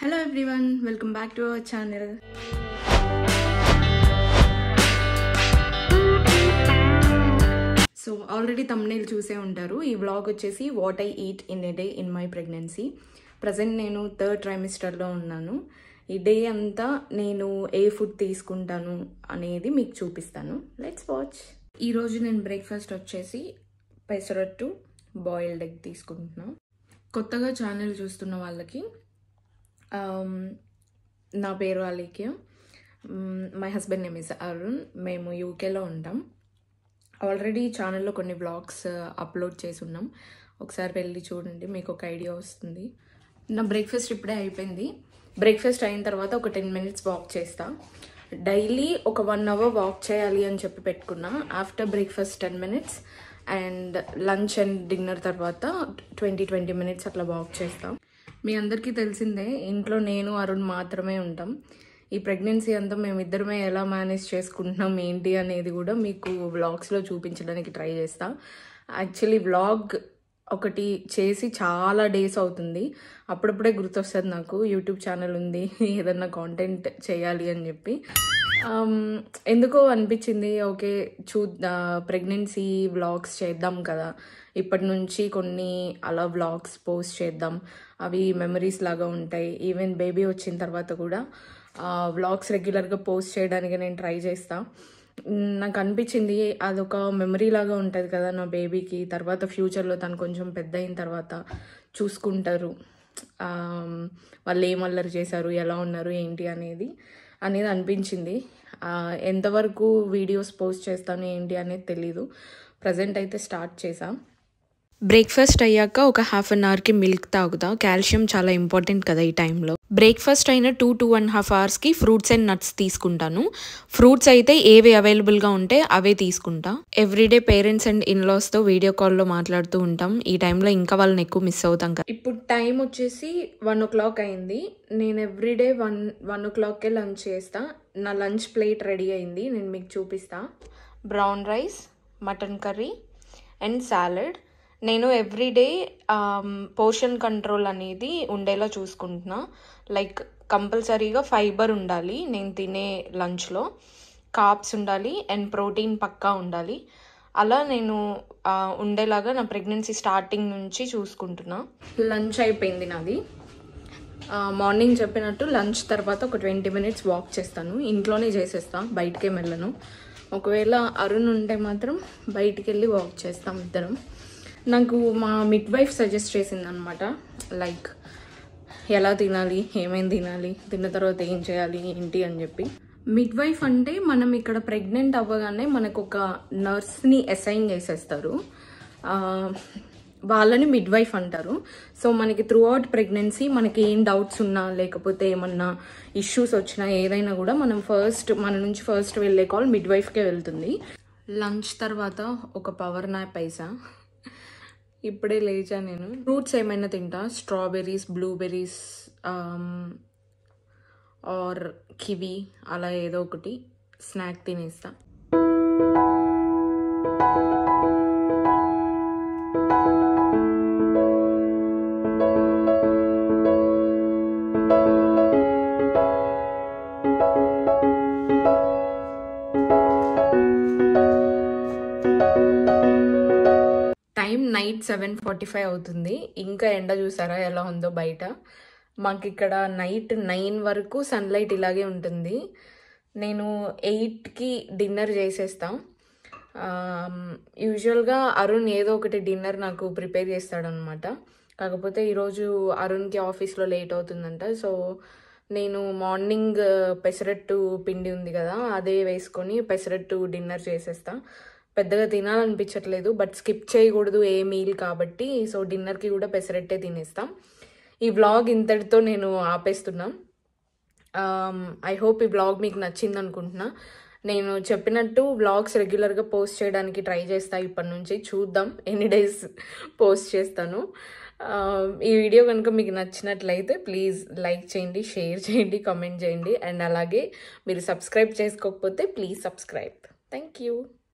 Hello everyone, welcome back to our channel. So already thumbnail చూసే ఉంటారు. ఈ vlog వచ్చేసి what I eat in a day in my pregnancy. Present నేను 3rd trimester లో ఉన్నాను. ఈ డే అంతా నేను ఏ ఫుడ్ తీసుకుంటాను అనేది మీకు చూపిస్తాను. Let's watch. ఈ రోజు నేను బ్రేక్ఫాస్ట్ వచ్చేసి పెసరట్టు బాయిల్డ్ ఎగ్ తీసుకుంటున్నాను. కొత్తగా ఛానల్ చూస్తున్న వాళ్ళకి నా పేరు అలీకియా, my husband name is Arun. మేము యూకేలో ఉంటాం. ఆల్రెడీ ఛానల్లో కొన్ని వ్లాగ్స్ అప్లోడ్ చేసి ఉన్నాం. ఒకసారి వెళ్ళి చూడండి, మీకు ఒక ఐడియా వస్తుంది. నా బ్రేక్ఫాస్ట్ ఇప్పుడే అయిపోయింది. బ్రేక్ఫాస్ట్ అయిన తర్వాత ఒక 10 minutes వాక్ చేస్తా. డైలీ ఒక 1 hour వాక్ చేయాలి అని చెప్పి పెట్టుకున్నా. After breakfast 10 minutes and lunch and dinner తర్వాత 20 minutes అట్లా వాక్ చేస్తాం. మీ అందరికీ తెలిసిందే, ఇంట్లో నేను అరుణ్ మాత్రమే ఉంటాం. ఈ ప్రెగ్నెన్సీ అంతా మేమిద్దరమే ఎలా మేనేజ్ చేసుకుంటున్నాం ఏంటి అనేది కూడా మీకు వ్లాగ్స్లో చూపించడానికి ట్రై చేస్తా. యాక్చువల్లీ వ్లాగ్ ఒకటి చేసి చాలా డేస్ అవుతుంది. అప్పుడప్పుడే గుర్తొస్తుంది నాకు యూట్యూబ్ ఛానల్ ఉంది, ఏదన్నా కాంటెంట్ చేయాలి అని చెప్పి. ఎందుకో అనిపించింది, ఓకే ప్రెగ్నెన్సీ వ్లాగ్స్ చేద్దాం కదా, ఇప్పటి నుంచి కొన్ని అలా వ్లాగ్స్ పోస్ట్ చేద్దాం, అవి మెమరీస్ లాగా ఉంటాయి. ఈవెన్ బేబీ వచ్చిన తర్వాత కూడా వ్లాగ్స్ రెగ్యులర్గా పోస్ట్ చేయడానికి నేను ట్రై చేస్తా. నాకు అనిపించింది అదొక మెమరీ లాగా ఉంటుంది కదా నా బేబీకి. తర్వాత ఫ్యూచర్లో తను కొంచెం పెద్ద అయిన తర్వాత చూసుకుంటారు, వాళ్ళు ఏం అల్లరి చేశారు, ఎలా ఉన్నారు ఏంటి అనేది అనిపించింది. ఎంతవరకు వీడియోస్ పోస్ట్ చేస్తాను ఏంటి అనేది తెలీదు. ప్రజెంట్ అయితే స్టార్ట్ చేసా. బ్రేక్ఫాస్ట్ అయ్యాక ఒక 1/2 hourకి మిల్క్ తాగుతా. కాల్షియం చాలా ఇంపార్టెంట్ కదా ఈ టైంలో. బ్రేక్ఫాస్ట్ అయిన 2-2.5 hours ఫ్రూట్స్ అండ్ నట్స్ తీసుకుంటాను. ఫ్రూట్స్ అయితే ఏవి అవైలబుల్గా ఉంటే అవే తీసుకుంటా. ఎవ్రీడే పేరెంట్స్ అండ్ ఇన్లాస్తో వీడియో కాల్లో మాట్లాడుతూ ఉంటాం. ఈ టైంలో ఇంకా వాళ్ళని ఎక్కువ మిస్ అవుతాం కదా. ఇప్పుడు టైం వచ్చేసి 1 o'clock అయింది. నేను ఎవ్రీడే 1 o'clockకే లంచ్ చేస్తా. నా లంచ్ ప్లేట్ రెడీ అయింది, నేను మీకు చూపిస్తా. Brown rice, mutton curry and salad. నేను ఎవ్రీడే పోర్షన్ కంట్రోల్ అనేది ఉండేలా చూసుకుంటున్నా. లైక్ కంపల్సరీగా ఫైబర్ ఉండాలి నేను తినే లంచ్లో, కార్బ్స్ ఉండాలి అండ్ ప్రోటీన్ పక్కా ఉండాలి. అలా నేను ఉండేలాగా నా ప్రెగ్నెన్సీ స్టార్టింగ్ నుంచి చూసుకుంటున్నా. లంచ్ అయిపోయింది నాది. మార్నింగ్ చెప్పినట్టు లంచ్ తర్వాత ఒక 20 minutes వాక్ చేస్తాను. ఇంట్లోనే చేసేస్తా, బయటకే వెళ్ళను. ఒకవేళ అరుణ్ ఉంటే మాత్రం బయటికి వెళ్ళి వాక్ చేస్తాం ఇద్దరం. నాకు మా మిడ్ వైఫ్ సజెస్ట్ చేసింది అనమాట, లైక్ ఎలా తినాలి, ఏమేమి తినాలి, తిన్న తర్వాత ఏం చేయాలి ఏంటి అని చెప్పి. మిడ్ వైఫ్ అంటే మనం ఇక్కడ ప్రెగ్నెంట్ అవ్వగానే మనకు ఒక నర్స్ని అసైన్ చేసేస్తారు, వాళ్ళని మిడ్ వైఫ్ అంటారు. సో మనకి త్రూ అవుట్ ప్రెగ్నెన్సీ మనకి ఏం డౌట్స్ ఉన్నా లేకపోతే ఏమన్నా ఇష్యూస్ వచ్చినా ఏదైనా కూడా మన నుంచి ఫస్ట్ వెళ్ళే కాల్ మిడ్ వైఫ్కే వెళ్తుంది. లంచ్ తర్వాత ఒక పవర్ నాప్ అయిసా. ఇప్పుడే లేచా నేను. ఫ్రూట్స్ ఏమైనా తింటా, స్ట్రాబెర్రీస్, బ్లూబెర్రీస్ ఆర్ కివీ, అలా ఏదో ఒకటి స్నాక్ తినేస్తా. టైం నైట్ 7:45 అవుతుంది. ఇంకా ఎండ చూసారా ఎలా ఉందో బయట. మాకు ఇక్కడ నైట్ 9 వరకు సన్లైట్ ఇలాగే ఉంటుంది. నేను 8కి డిన్నర్ చేసేస్తా. యూజువల్గా అరుణ్ ఏదో ఒకటి డిన్నర్ నాకు ప్రిపేర్ చేస్తాడనమాట. కాకపోతే ఈరోజు అరుణ్కి ఆఫీస్లో లేట్ అవుతుందంట. సో నేను మార్నింగ్ పెసరట్టు పిండి ఉంది కదా, అదే వేసుకొని పెసరట్టు డిన్నర్ చేసేస్తా. పెద్దగా తినాలనిపించట్లేదు, బట్ స్కిప్ చేయకూడదు ఏ మీల్ కాబట్టి. సో డిన్నర్కి కూడా పెసరట్టే తినేస్తాం. ఈ వ్లాగ్ ఇంతటితో నేను ఆపేస్తున్నా. ఐ హోప్ ఈ వ్లాగ్ మీకు నచ్చింది అనుకుంటున్నా. నేను చెప్పినట్టు వ్లాగ్స్ రెగ్యులర్గా పోస్ట్ చేయడానికి ట్రై చేస్తా. ఇప్పటి నుంచి చూద్దాం ఎన్ని డేస్ పోస్ట్ చేస్తాను. ఈ వీడియో కనుక మీకు నచ్చినట్లయితే ప్లీజ్ లైక్ చేయండి, షేర్ చేయండి, కామెంట్ చేయండి. అండ్ అలాగే మీరు సబ్స్క్రైబ్ చేసుకోకపోతే ప్లీజ్ సబ్స్క్రైబ్. Thank you.